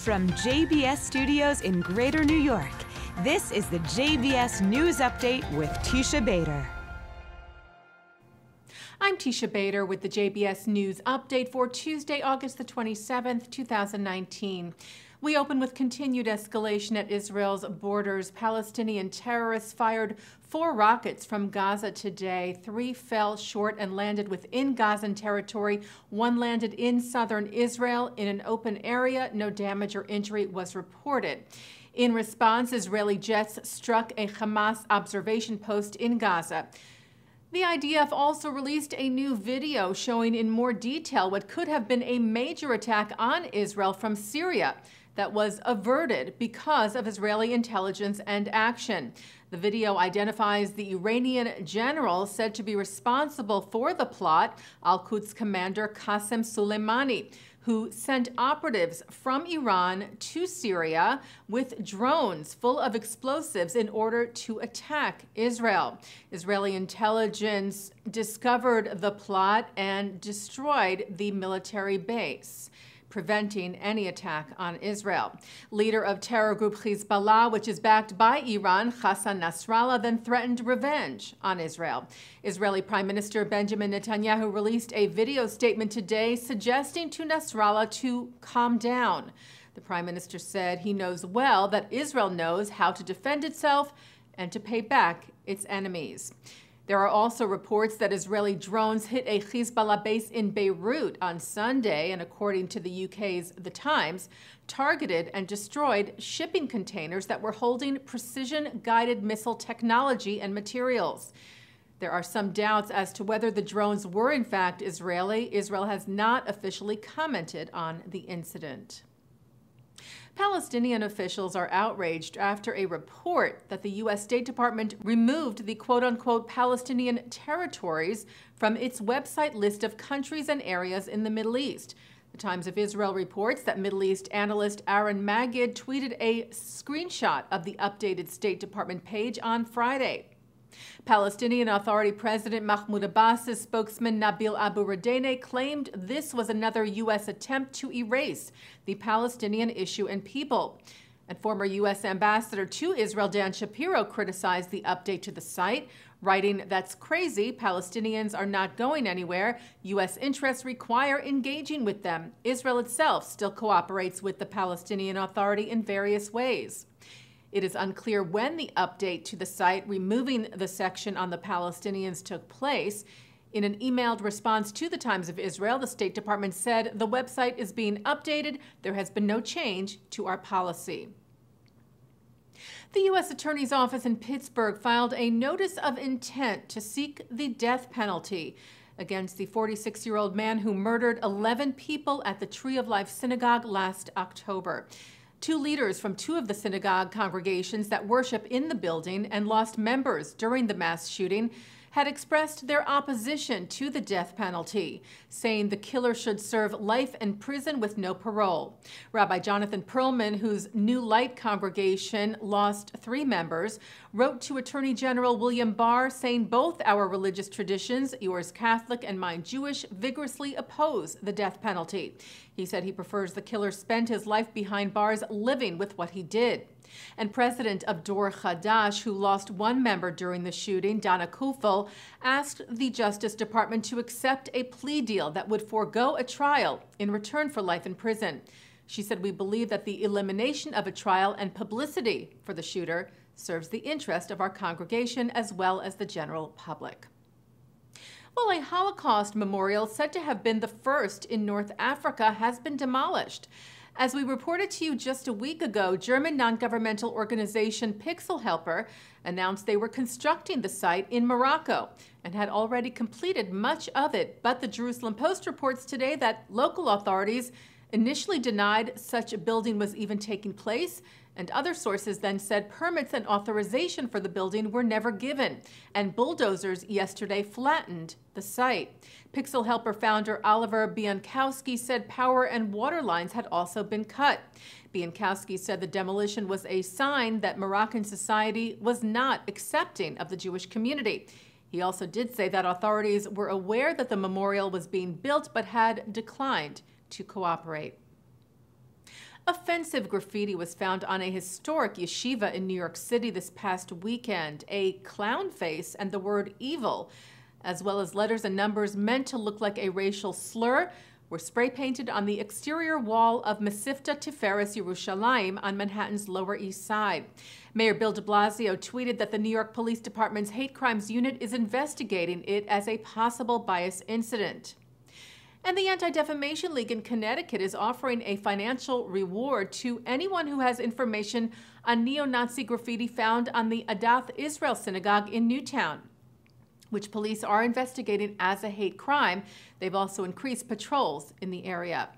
From JBS Studios in Greater New York, this is the JBS News Update with Teisha Bader. I'm Teisha Bader with the JBS News Update for Tuesday, August the 27th, 2019. We open with continued escalation at Israel's borders. Palestinian terrorists fired 4 rockets from Gaza today. 3 fell short and landed within Gazan territory. 1 landed in southern Israel in an open area. No damage or injury was reported. In response, Israeli jets struck a Hamas observation post in Gaza. The IDF also released a new video showing in more detail what could have been a major attack on Israel from Syria that was averted because of Israeli intelligence and action. The video identifies the Iranian general said to be responsible for the plot, Al-Quds commander Qasem Soleimani, who sent operatives from Iran to Syria with drones full of explosives in order to attack Israel. Israeli intelligence discovered the plot and destroyed the military base, preventing any attack on Israel. Leader of terror group Hezbollah, which is backed by Iran, Hassan Nasrallah, then threatened revenge on Israel. Israeli Prime Minister Benjamin Netanyahu released a video statement today suggesting to Nasrallah to calm down. The Prime Minister said he knows well that Israel knows how to defend itself and to pay back its enemies. There are also reports that Israeli drones hit a Hezbollah base in Beirut on Sunday, and according to the UK's The Times, targeted and destroyed shipping containers that were holding precision-guided missile technology and materials. There are some doubts as to whether the drones were in fact Israeli. Israel has not officially commented on the incident. Palestinian officials are outraged after a report that the U.S. State Department removed the quote-unquote Palestinian territories from its website list of countries and areas in the Middle East. The Times of Israel reports that Middle East analyst Aaron Magid tweeted a screenshot of the updated State Department page on Friday. Palestinian Authority President Mahmoud Abbas's spokesman Nabil Abu Radene claimed this was another U.S. attempt to erase the Palestinian issue and people. And former U.S. Ambassador to Israel Dan Shapiro criticized the update to the site, writing, "That's crazy. Palestinians are not going anywhere. U.S. interests require engaging with them. Israel itself still cooperates with the Palestinian Authority in various ways." It is unclear when the update to the site removing the section on the Palestinians took place. In an emailed response to the Times of Israel, the State Department said the website is being updated. There has been no change to our policy. The U.S. Attorney's Office in Pittsburgh filed a notice of intent to seek the death penalty against the 46-year-old man who murdered 11 people at the Tree of Life Synagogue last October. 2 leaders from 2 of the synagogue congregations that worship in the building and lost members during the mass shooting had expressed their opposition to the death penalty, saying the killer should serve life in prison with no parole. Rabbi Jonathan Perlman, whose New Light congregation lost 3 members, wrote to Attorney General William Barr saying both our religious traditions, yours Catholic and mine Jewish, vigorously oppose the death penalty. He said he prefers the killer spend his life behind bars living with what he did. And president of Dor Chadash, who lost 1 member during the shooting, Donna Kufel, asked the Justice Department to accept a plea deal that would forego a trial in return for life in prison. She said, "We believe that the elimination of a trial and publicity for the shooter serves the interest of our congregation as well as the general public." Well, a Holocaust memorial said to have been the first in North Africa has been demolished. As we reported to you just a week ago, German non-governmental organization Pixel Helper announced they were constructing the site in Morocco and had already completed much of it. But the Jerusalem Post reports today that local authorities initially denied such a building was even taking place, and other sources then said permits and authorization for the building were never given, and bulldozers yesterday flattened the site. Pixel Helper founder Oliver Biankowski said power and water lines had also been cut. Biankowski said the demolition was a sign that Moroccan society was not accepting of the Jewish community. He also did say that authorities were aware that the memorial was being built but had declined to cooperate. Offensive graffiti was found on a historic yeshiva in New York City this past weekend. A clown face and the word evil, as well as letters and numbers meant to look like a racial slur, were spray painted on the exterior wall of Mesivta Tiferes Yerushalayim on Manhattan's Lower East Side. Mayor Bill de Blasio tweeted that the New York Police Department's hate crimes unit is investigating it as a possible bias incident. And the Anti-Defamation League in Connecticut is offering a financial reward to anyone who has information on neo-Nazi graffiti found on the Adath Israel Synagogue in Newtown, which police are investigating as a hate crime. They've also increased patrols in the area.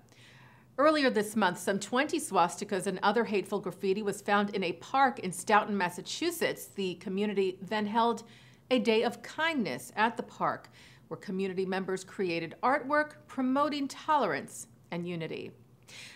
Earlier this month, some 20 swastikas and other hateful graffiti was found in a park in Stoughton, Massachusetts. The community then held a day of kindness at the park, where community members created artwork promoting tolerance and unity.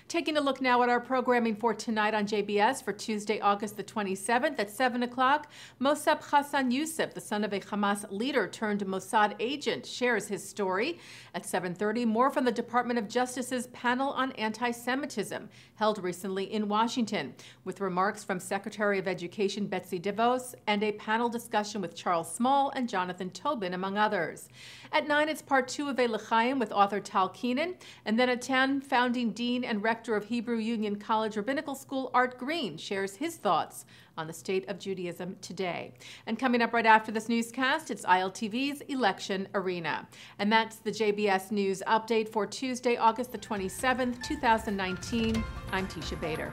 Taking a look now at our programming for tonight on JBS for Tuesday, August the 27th at 7 o'clock, Mossab Hassan Youssef, the son of a Hamas leader turned Mossad agent, shares his story. At 7:30, more from the Department of Justice's panel on anti-Semitism, held recently in Washington, with remarks from Secretary of Education Betsy DeVos and a panel discussion with Charles Small and Jonathan Tobin, among others. At 9, it's part 2 of a L'chaim with author Tal Keenan, and then at 10, founding dean and rector of Hebrew Union College Rabbinical School, Art Green, shares his thoughts on the state of Judaism today. And coming up right after this newscast, it's ILTV's Election Arena. And that's the JBS News Update for Tuesday, August the 27th, 2019. I'm Teisha Bader.